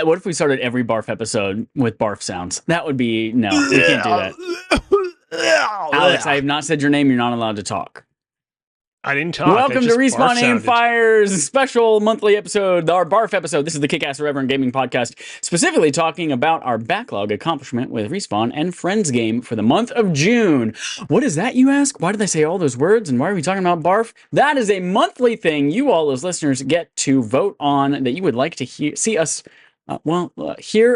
What if we started every BARF episode with BARF sounds? That would be... No, we can't do that. Alex, I have not said your name. You're not allowed to talk. I didn't talk. Welcome to Respawn Aim Fire's special monthly episode, our BARF episode. This is the Kick-Ass Irreverent Gaming Podcast, specifically talking about our backlog accomplishment with Respawn and Friends game for the month of June. What is that, you ask? Why did I say all those words, and why are we talking about BARF? That is a monthly thing you all as listeners get to vote on that you would like to hear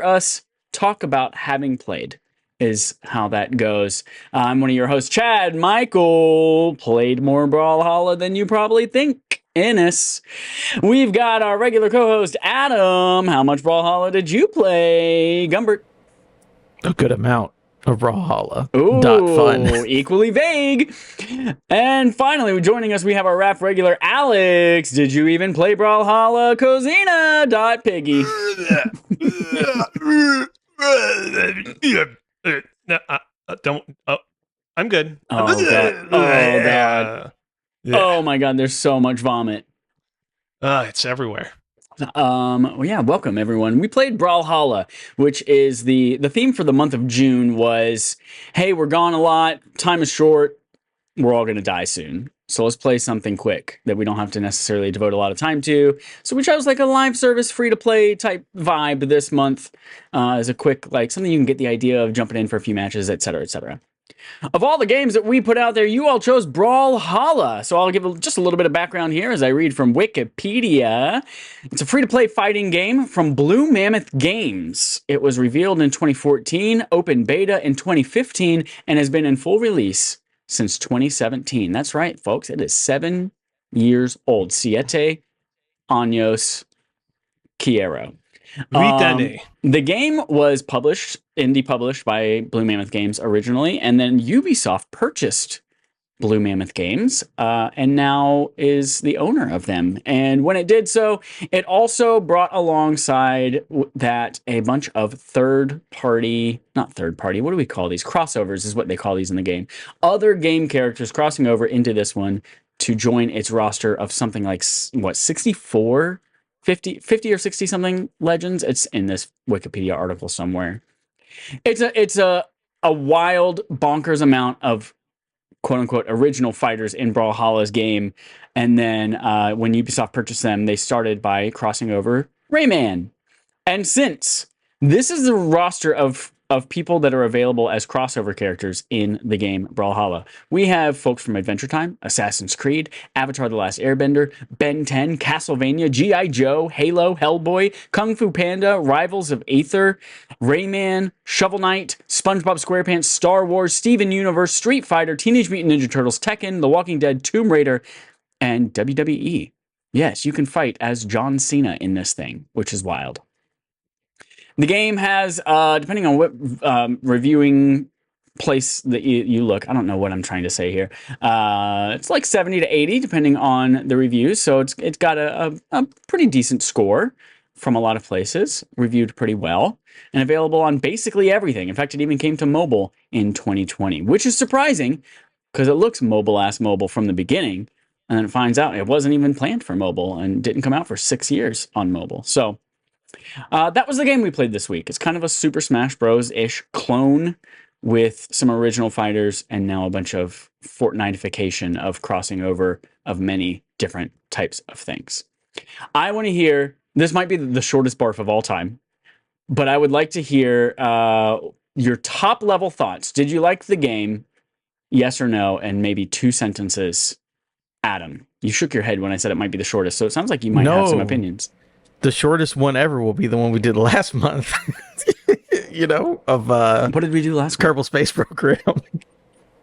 us talk about having played. Is how that goes. I'm one of your hosts, Chad. Michael played more Brawlhalla than you probably think. Ennis. We've got our regular co-host, Adam. How much Brawlhalla did you play? Gumbert. A good amount of Brawlhalla. Ooh, fun. Equally vague. And finally, joining us, we have our rap regular, Alex. Did you even play Brawlhalla? Cozina. Piggy. No, don't. Oh, I'm good. Oh, God. Oh, God. Oh, my God. There's so much vomit. It's everywhere. Welcome, everyone. We played Brawlhalla, which is the theme for the month of June was, hey, we're gone a lot. Time is short. We're all going to die soon. So let's play something quick that we don't have to necessarily devote a lot of time to. So we chose like a live service, free-to-play type vibe this month as a quick, like something you can get the idea of jumping in for a few matches, etc., etc. Of all the games that we put out there, you all chose Brawlhalla. So I'll give just a little bit of background here as I read from Wikipedia. It's a free-to-play fighting game from Blue Mammoth Games. It was revealed in 2014, open beta in 2015, and has been in full release since 2017. That's right, folks. It is 7 years old. Siete años quiero. The game was indie published by Blue Mammoth Games originally, and then Ubisoft purchased Blue Mammoth Games, and now is the owner of them. And when it did so, it also brought alongside that a bunch of what do we call these? Crossovers is what they call these in the game. Other game characters crossing over into this one to join its roster of something like, 64? 50 or 60 something legends. It's in this Wikipedia article somewhere. It's a wild, bonkers amount of quote-unquote original fighters in Brawlhalla's game, and then when Ubisoft purchased them, they started by crossing over Rayman. And since this is the roster of people that are available as crossover characters in the game Brawlhalla, we have folks from Adventure Time, Assassin's Creed, Avatar: The Last Airbender, Ben 10, Castlevania, G.I. Joe, Halo, Hellboy, Kung Fu Panda, Rivals of Aether, Rayman, Shovel Knight, SpongeBob SquarePants, Star Wars, Steven Universe, Street Fighter, Teenage Mutant Ninja Turtles, Tekken, The Walking Dead, Tomb Raider, and WWE. Yes, you can fight as John Cena in this thing, which is wild. The game has, depending on what reviewing place that you look, I don't know what I'm trying to say here. It's like 70 to 80, depending on the reviews. So it's got a pretty decent score from a lot of places, reviewed pretty well, and available on basically everything. In fact, it even came to mobile in 2020, which is surprising because it looks mobile from the beginning, and then it finds out it wasn't even planned for mobile and didn't come out for 6 years on mobile. So that was the game we played this week. It's kind of a Super Smash Bros.-ish clone with some original fighters and now a bunch of Fortnite-ification of crossing over of many different types of things. I want to hear, this might be the shortest BARF of all time, but I would like to hear your top level thoughts. Did you like the game? Yes or no? And maybe 2 sentences. Adam, you shook your head when I said it might be the shortest, so it sounds like you might have some opinions. The shortest one ever will be the one we did last month. What did we do last Kerbal Space Program.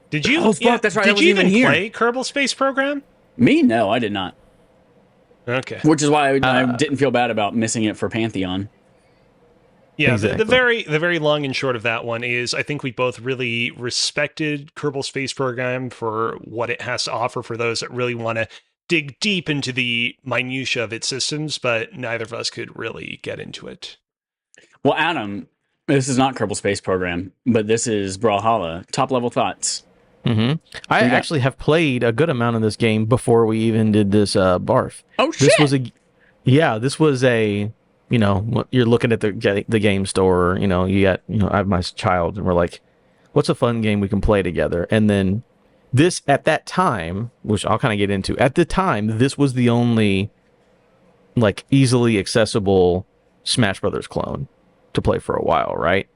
Did you? Oh, fuck, that's right. Did you even play Kerbal Space Program? Me? No, I did not. Okay. Which is why I didn't feel bad about missing it for Pantheon. Yeah, exactly. the very long and short of that one is I think we both really respected Kerbal Space Program for what it has to offer for those that really want to dig deep into the minutia of its systems, but neither of us could really get into it. Well, Adam, This is not Kerbal Space Program, but this is Brawlhalla. Top level thoughts. I actually have played a good amount of this game before we even did this BARF. Oh shit! This was a you're looking at the game store. I have my child, and we're like, what's a fun game we can play together? And then this at that time, which I'll kind of get into. At the time, this was the only like easily accessible Smash Brothers clone to play for a while, right?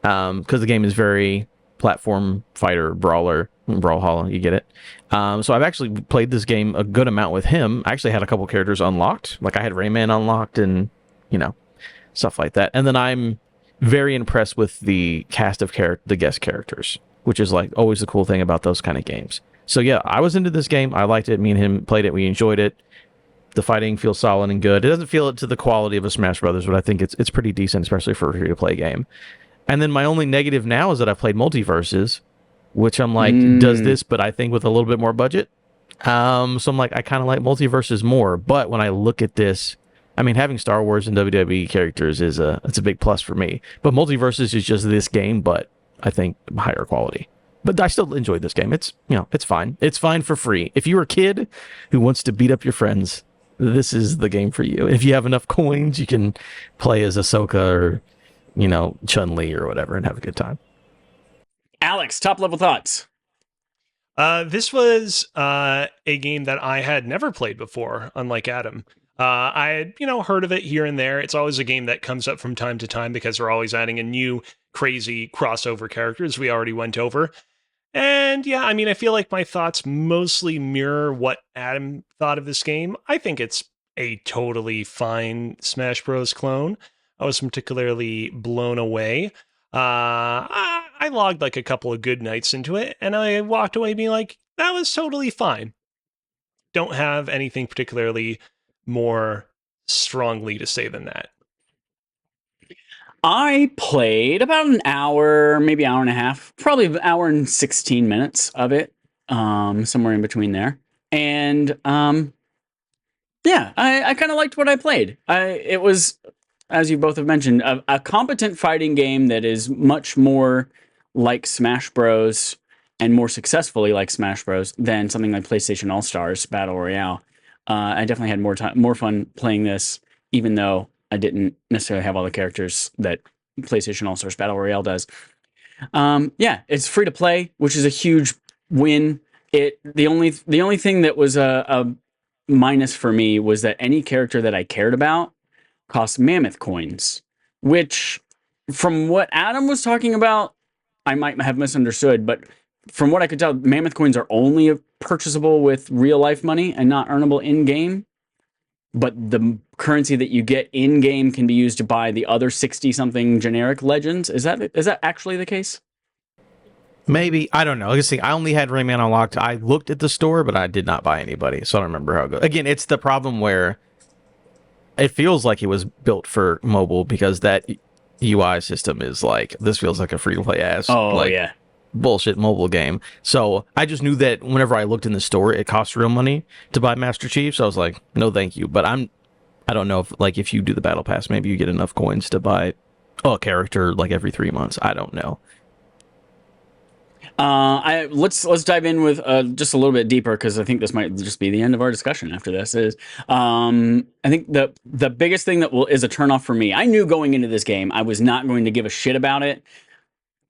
Because the game is very platform fighter Brawlhalla, you get it. So I've actually played this game a good amount with him. I actually had a couple characters unlocked, like I had Rayman unlocked and stuff like that. And then I'm very impressed with the cast of the guest characters, which is like always the cool thing about those kind of games. So yeah, I was into this game. I liked it. Me and him played it. We enjoyed it. The fighting feels solid and good. It doesn't feel it to the quality of a Smash Brothers, but I think it's pretty decent, especially for a free-to-play game. And then my only negative now is that I've played Multiverses, which I'm like, does this, but I think with a little bit more budget. So I'm like, I kind of like Multiverses more. But when I look at this, I mean, having Star Wars and WWE characters it's a big plus for me. But Multiverses is just this game, but I think higher quality. But I still enjoyed this game. It's it's fine. It's fine for free. If you're a kid who wants to beat up your friends, this is the game for you. If you have enough coins, you can play as Ahsoka or, Chun-Li or whatever and have a good time. Alex, top level thoughts. This was a game that I had never played before, unlike Adam. I had, heard of it here and there. It's always a game that comes up from time to time because they're always adding a new crazy crossover characters we already went over. And yeah, I mean, I feel like my thoughts mostly mirror what Adam thought of this game. I think it's a totally fine Smash Bros. Clone. I wasn't particularly blown away. I logged like a couple of good nights into it, and I walked away being like, that was totally fine. Don't have anything particularly more strongly to say than that. I played about an hour, maybe hour and a half, probably an hour and 16 minutes of it, somewhere in between there. And yeah, I kind of liked what I played. It was, as you both have mentioned, a competent fighting game that is much more like Smash Bros. And more successfully like Smash Bros. Than something like PlayStation All-Stars Battle Royale. I definitely had more fun playing this, even though I didn't necessarily have all the characters that PlayStation All-Stars Battle Royale does. Yeah, it's free to play, which is a huge win. The only thing that was a minus for me was that any character that I cared about cost mammoth coins, which from what Adam was talking about, I might have misunderstood, but from what I could tell, mammoth coins are only purchasable with real life money and not earnable in game. But the currency that you get in game can be used to buy the other 60-something generic legends. Is that actually the case? Maybe. I don't know. I only had Rayman unlocked. I looked at the store, but I did not buy anybody, so I don't remember how it goes. Again, it's the problem where it feels like it was built for mobile because that UI system is like, this feels like a free-to-play ass. Yeah. Bullshit mobile game. So I just knew that whenever I looked in the store, it cost real money to buy Master Chief. So I was like, no, thank you. But I don't know if you do the battle pass, maybe you get enough coins to buy a character like every 3 months. I don't know. Let's dive in with just a little bit deeper because I think this might just be the end of our discussion after this. I think the biggest thing that is a turnoff for me. I knew going into this game I was not going to give a shit about it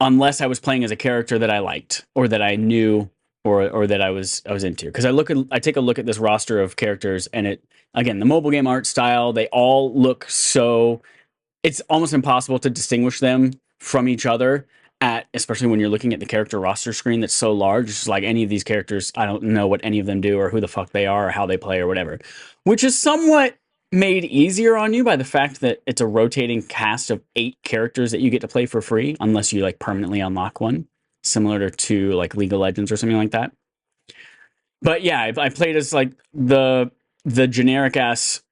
unless I was playing as a character that I liked or that I knew or that I was into. Because I take a look at this roster of characters and the mobile game art style, they all look so, it's almost impossible to distinguish them from each other especially when you're looking at the character roster screen that's so large. It's just like any of these characters, I don't know what any of them do or who the fuck they are or how they play or whatever, which is somewhat made easier on you by the fact that it's a rotating cast of 8 characters that you get to play for free unless you like permanently unlock one, similar to like League of Legends or something like that. But yeah, I played as like the generic ass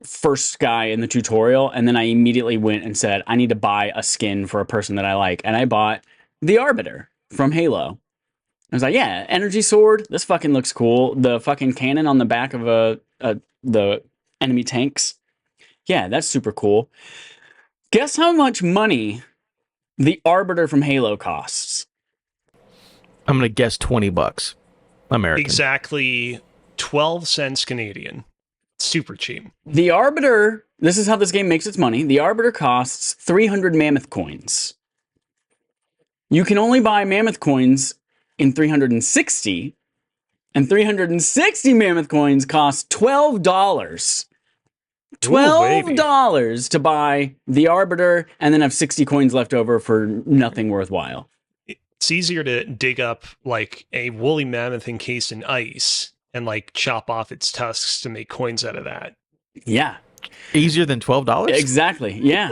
first guy in the tutorial, and then I immediately went and said I need to buy a skin for a person that I like, and I bought the Arbiter from Halo. I was like, yeah, energy sword, this fucking looks cool. The fucking cannon on the back of the enemy tanks, yeah, that's super cool. Guess how much money the Arbiter from Halo costs? I'm gonna guess $20 American. Exactly 12 cents Canadian. Super cheap. The Arbiter, this is how this game makes its money. The Arbiter costs 300 mammoth coins. You can only buy mammoth coins in 360, and 360 mammoth coins cost $12. $12 to buy the Arbiter and then have 60 coins left over for nothing worthwhile. It's easier to dig up like a woolly mammoth encased in ice and like chop off its tusks to make coins out of that. Yeah. Easier than $12? Exactly. Yeah.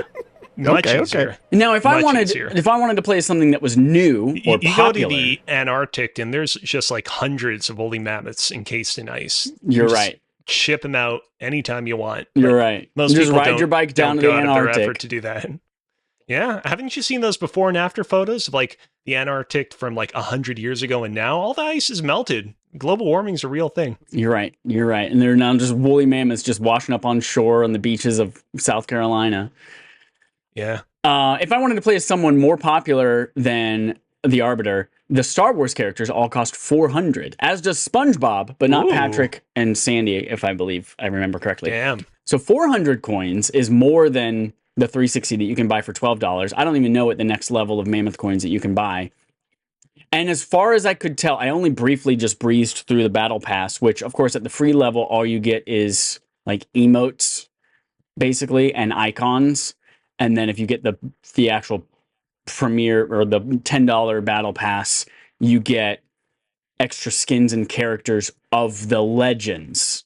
Much easier. Now, if I wanted to play something that was new or you popular, go to the Antarctic and there's just like hundreds of woolly mammoths encased in ice. You're right. Ship them out anytime you want. You're right. Most just people ride your bike down to the Antarctic. Their effort to do that. Yeah, haven't you seen those before and after photos of like the Antarctic from like 100 years ago and now? All the ice is melted. Global warming's a real thing. You're right. You're right. And they're now just woolly mammoths just washing up on shore on the beaches of South Carolina. Yeah. If I wanted to play as someone more popular than the Arbiter, the Star Wars characters all cost 400, as does SpongeBob, but not Patrick and Sandy, if I remember correctly. Damn. So 400 coins is more than the 360 that you can buy for $12. I don't even know what the next level of mammoth coins that you can buy. And as far as I could tell, I only briefly just breezed through the battle pass, which of course at the free level, all you get is like emotes, basically, and icons. And then if you get the actual premier or the $10 battle pass, you get extra skins and characters of the legends.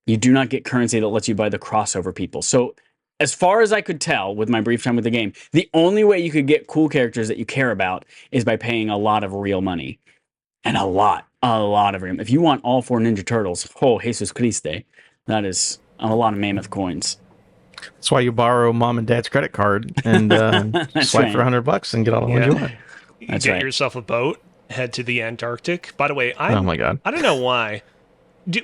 You do not get currency that lets you buy the crossover people. So as far as I could tell with my brief time with the game, the only way you could get cool characters that you care about is by paying a lot of real money. And a lot of real money. If you want all 4 Ninja Turtles, oh, Jesus Christe, that is a lot of mammoth coins. That's why you borrow mom and dad's credit card and swipe for $100 and get all the ones you want. That's get right. yourself a boat, head to the Antarctic. By the way, oh my God. I don't know why.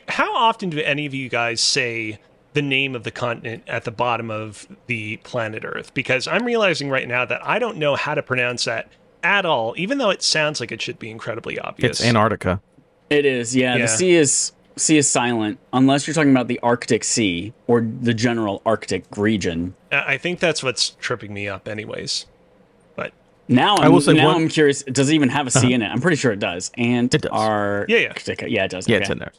How often do any of you guys say the name of the continent at the bottom of the planet Earth? Because I'm realizing right now that I don't know how to pronounce that at all, even though it sounds like it should be incredibly obvious. It's Antarctica. It is, yeah. The sea is silent unless you're talking about the Arctic Sea or the general Arctic region. I think that's what's tripping me up anyways. But now I'm curious, does it even have a sea in it? I'm pretty sure it does. And it does. Antarctica. Yeah, it does. Yeah, okay. it's in there.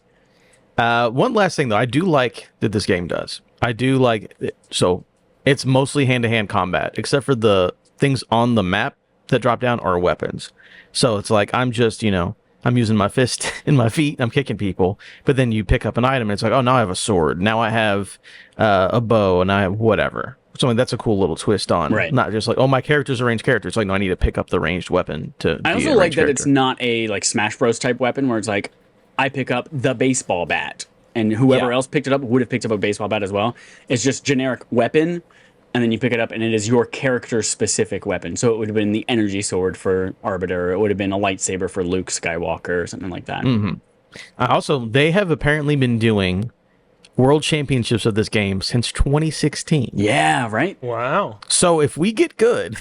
One last thing though, I do like that this game does. I do like it. So it's mostly hand-to-hand combat, except for the things on the map that drop down are weapons. So it's like I'm just, I'm using my fist and my feet, I'm kicking people, but then you pick up an item and it's like, oh, now I have a sword, now I have a bow, and I have whatever. So that's a cool little twist on, right. Not just like, oh, my character's a ranged character. It's like, no, I need to pick up the ranged weapon to I also like that it's not a like Smash Bros type weapon where it's like, I pick up the baseball bat, and whoever else picked it up would have picked up a baseball bat as well. It's just generic weapon, and then you pick it up, and it is your character-specific weapon. So it would have been the energy sword for Arbiter, or it would have been a lightsaber for Luke Skywalker, or something like that. Mm-hmm. Also, they have apparently been doing World Championships of this game since 2016. Yeah, right? Wow. So if we get good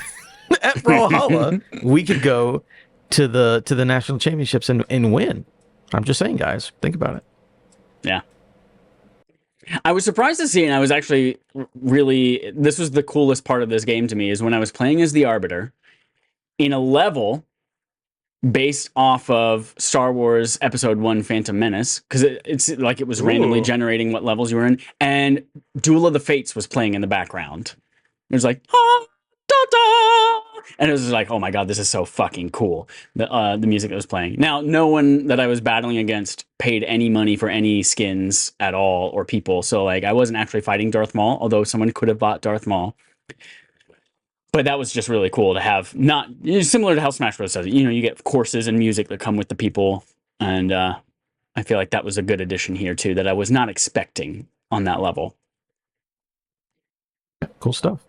at Brawlhalla, we could go to the national championships and win. I'm just saying, guys, think about it. Yeah. I was surprised to see, and I was actually really, this was the coolest part of this game to me, is when I was playing as the Arbiter in a level based off of Star Wars Episode 1 Phantom Menace, because it's like it was randomly generating what levels you were in, and Duel of the Fates was playing in the background. It was like, ah, da, da. And it was like, oh my God, this is so fucking cool. The music that was playing. Now, no one that I was battling against paid any money for any skins at all or people. So like, I wasn't actually fighting Darth Maul, although someone could have bought Darth Maul. But that was just really cool to have, not similar to how Smash Bros. Does it. You get courses and music that come with the people. And I feel like that was a good addition here too, that I was not expecting on that level. Cool stuff.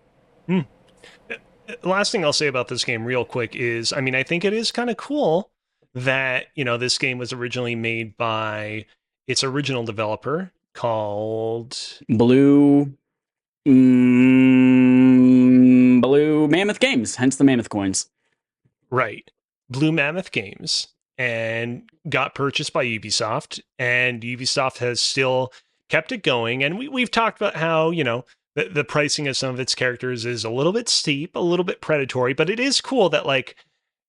Last thing I'll say about this game real quick is, I mean, I think it is kind of cool that, this game was originally made by its original developer called Blue Games, hence the Mammoth coins. Right. Blue Mammoth Games, and got purchased by Ubisoft, and Ubisoft has still kept it going. And we've talked about how, the pricing of some of its characters is a little bit steep, a little bit predatory, but it is cool that like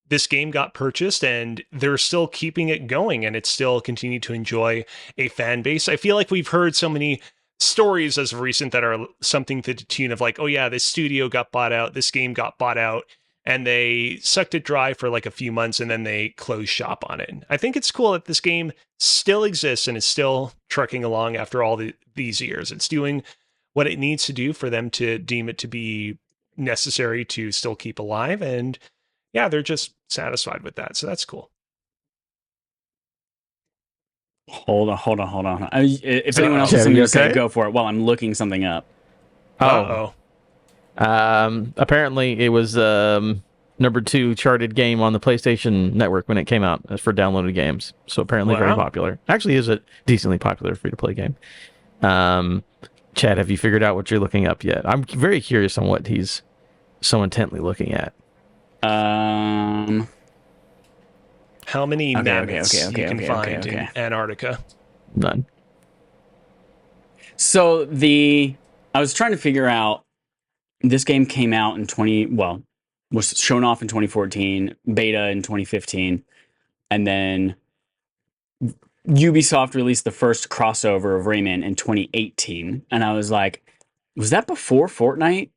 this game got purchased and they're still keeping it going, and it's still continued to enjoy a fan base. I feel like we've heard so many stories as of recent that are something to the tune of like, oh yeah, this studio got bought out, this game got bought out, and they sucked it dry for like a few months and then they closed shop on it. I think it's cool that this game still exists and is still trucking along after all these years. It's doing what it needs to do for them to deem it to be necessary to still keep alive. And yeah, they're just satisfied with that. So that's cool. Hold on. If anyone else has something to say, go for it while I'm looking something up. Uh-oh. Apparently it was number 2 charted game on the PlayStation Network when it came out for downloaded games. So apparently very popular. Actually is a decently popular free-to-play game. Chad, have you figured out what you're looking up yet? I'm very curious on what he's so intently looking at. How many mammoths you can find in Antarctica? None. So I was trying to figure out, this game came out in was shown off in 2014, beta in 2015, and then Ubisoft released the first crossover of Rayman in 2018. And I was like, was that before Fortnite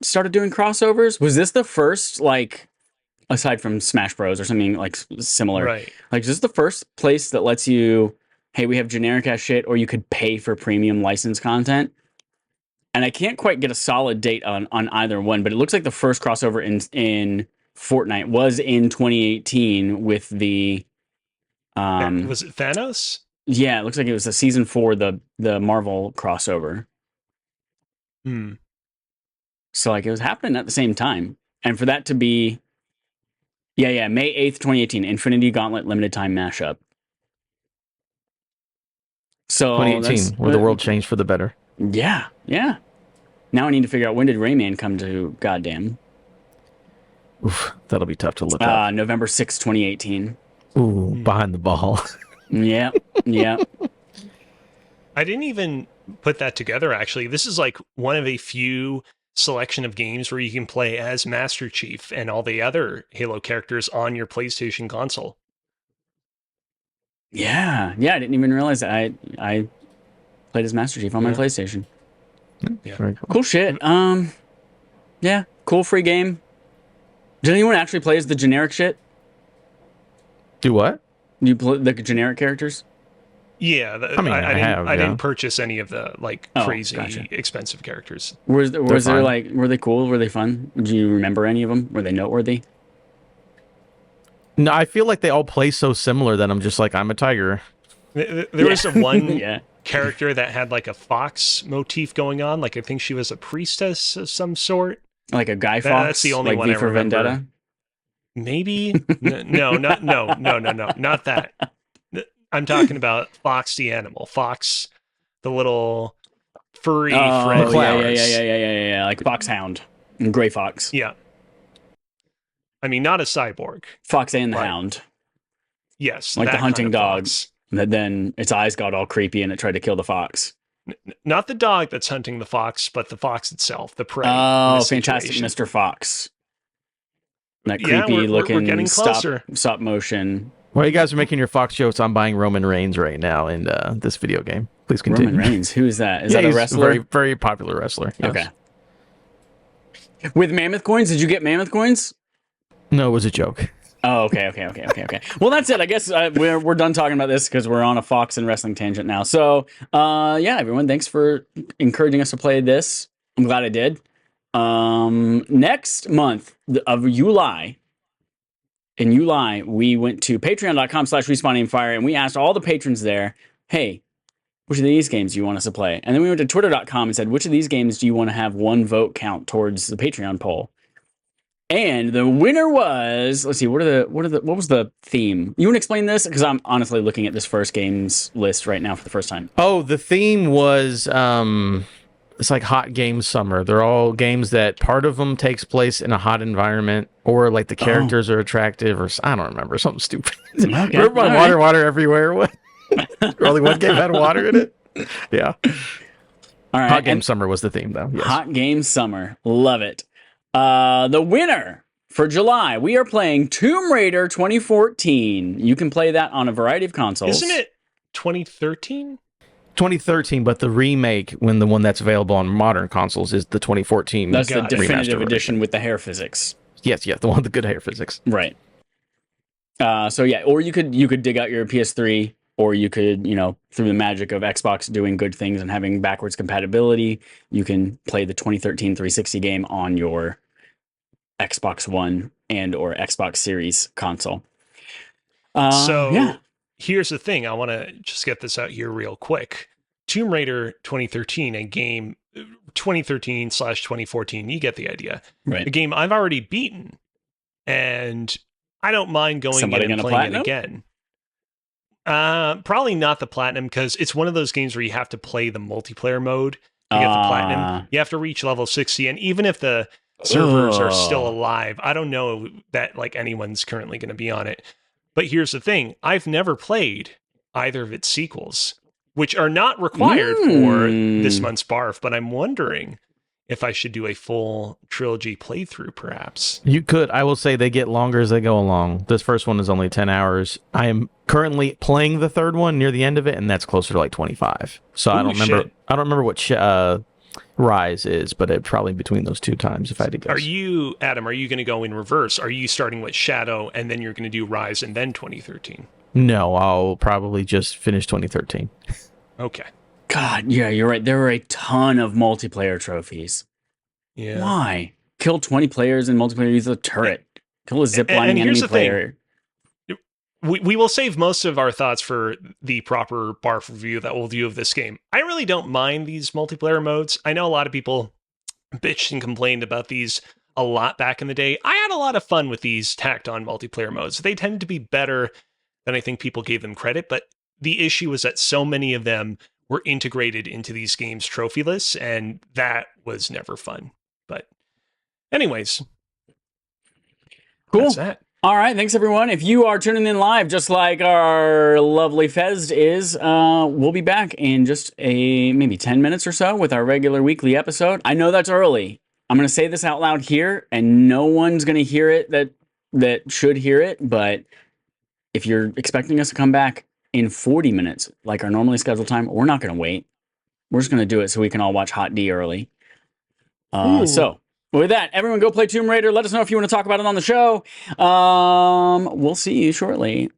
started doing crossovers? Was this the first, like, aside from Smash Bros or something like similar, right? Like, is this the first place that lets you, hey, we have generic ass shit, or you could pay for premium license content? And I can't quite get a solid date on either one, but it looks like the first crossover in Fortnite was in 2018 with the was it Thanos? Yeah, it looks like it was a season 4, the Marvel crossover. So like it was happening at the same time. And for that to be May 8th, 2018, Infinity Gauntlet limited time mashup. So 2018, where the world changed for the better. Yeah. Now I need to figure out, when did Rayman come to goddamn? Oof, that'll be tough to look up. November 6th, 2018. Ooh, behind the ball. Yeah. I didn't even put that together, actually. This is like one of a few selection of games where you can play as Master Chief and all the other Halo characters on your PlayStation console. Yeah, I didn't even realize that I played as Master Chief on my PlayStation. Yeah. Cool shit. Yeah, cool free game. Did anyone actually play as the generic shit? Do what? You play the generic characters? Yeah, I didn't purchase any of the crazy expensive characters. Was there like, were they cool? Were they fun? Do you remember any of them? Were they noteworthy? No, I feel like they all play so similar that I'm just like, I'm a tiger. There was one character that had like a fox motif going on. Like I think she was a priestess of some sort. Like a Guy Fawkes? That's the only like one V I for remember. Vendetta? Maybe? No, not that. I'm talking about Fox the animal. Fox, the little furry friend. Yeah. Like Foxhound and Gray Fox. Yeah. I mean, not a cyborg. Fox and the Hound. Yes. Like the hunting dog. Fox. And then its eyes got all creepy and it tried to kill the fox. Not the dog that's hunting the fox, but the fox itself, the prey. Oh, Fantastic Mr. Fox. That creepy looking we're getting closer. Stop motion. While you guys are making your Fox jokes, I'm buying Roman Reigns right now in this video game. Please continue. Roman Reigns? Who is that? Is that a wrestler? Very, very popular wrestler. Yes. Okay. With mammoth coins? Did you get mammoth coins? No, it was a joke. Oh, okay. Well, that's it. I guess we're done talking about this because we're on a Fox and wrestling tangent now. So, everyone, thanks for encouraging us to play this. I'm glad I did. Next month of July, we went to patreon.com/respawningfire and we asked all the patrons there, hey, which of these games do you want us to play? And then we went to twitter.com and said, which of these games do you want to have one vote count towards the Patreon poll? And the winner was, let's see, what was the theme? You want to explain this? Because I'm honestly looking at this first games list right now for the first time. Oh, the theme was it's like hot game summer. They're all games that part of them takes place in a hot environment, or like the characters are attractive, or I don't remember, something stupid. Okay. Remember water everywhere? What? Only one game had water in it. Yeah. All right. Hot game summer was the theme, though. Yes. Hot game summer, love it. The winner for July, we are playing Tomb Raider 2014. You can play that on a variety of consoles. Isn't it 2013? 2013, but the remake, when the one that's available on modern consoles, is the 2014. That's the Got it. definitive remaster edition with the hair physics. Yes, the one with the good hair physics. Right. So yeah, or you could dig out your PS3, or you could, through the magic of Xbox doing good things and having backwards compatibility, you can play the 2013 360 game on your Xbox One and or Xbox Series console. Here's the thing. I want to just get this out here real quick. Tomb Raider 2013, a game 2013/2014. You get the idea. Right. A game I've already beaten, and I don't mind going in and playing it again. Probably not the platinum, because it's one of those games where you have to play the multiplayer mode to get the platinum. You have to reach level 60, and even if the servers are still alive, I don't know that like anyone's currently going to be on it. But here's the thing. I've never played either of its sequels, which are not required for this month's BARF, but I'm wondering if I should do a full trilogy playthrough, perhaps. You could. I will say they get longer as they go along. This first one is only 10 hours. I am currently playing the third one near the end of it, and that's closer to like 25. So I don't remember. I don't remember what Rise is, but it's probably between those two times, if I had to guess. Are you, Adam, going to go in reverse? Are you starting with Shadow, and then you're going to do Rise, and then 2013? No, I'll probably just finish 2013. Okay. God, yeah, you're right. There were a ton of multiplayer trophies. Yeah. Why? Kill 20 players in multiplayer, use a turret. Kill a ziplining enemy player. We will save most of our thoughts for the proper BARF review that we'll do of this game. I really don't mind these multiplayer modes. I know a lot of people bitched and complained about these a lot back in the day. I had a lot of fun with these tacked on multiplayer modes. They tend to be better than I think people gave them credit, but the issue was that so many of them were integrated into these games' trophy lists, and that was never fun. But anyways, cool. That's that. All right, thanks everyone. If you are tuning in live, just like our lovely Fez is, we'll be back in just maybe 10 minutes or so with our regular weekly episode. I know that's early. I'm going to say this out loud here, and no one's going to hear it that should hear it, but if you're expecting us to come back in 40 minutes, like our normally scheduled time, we're not going to wait. We're just going to do it so we can all watch Hot D early. So with that, everyone go play Tomb Raider. Let us know if you want to talk about it on the show. We'll see you shortly.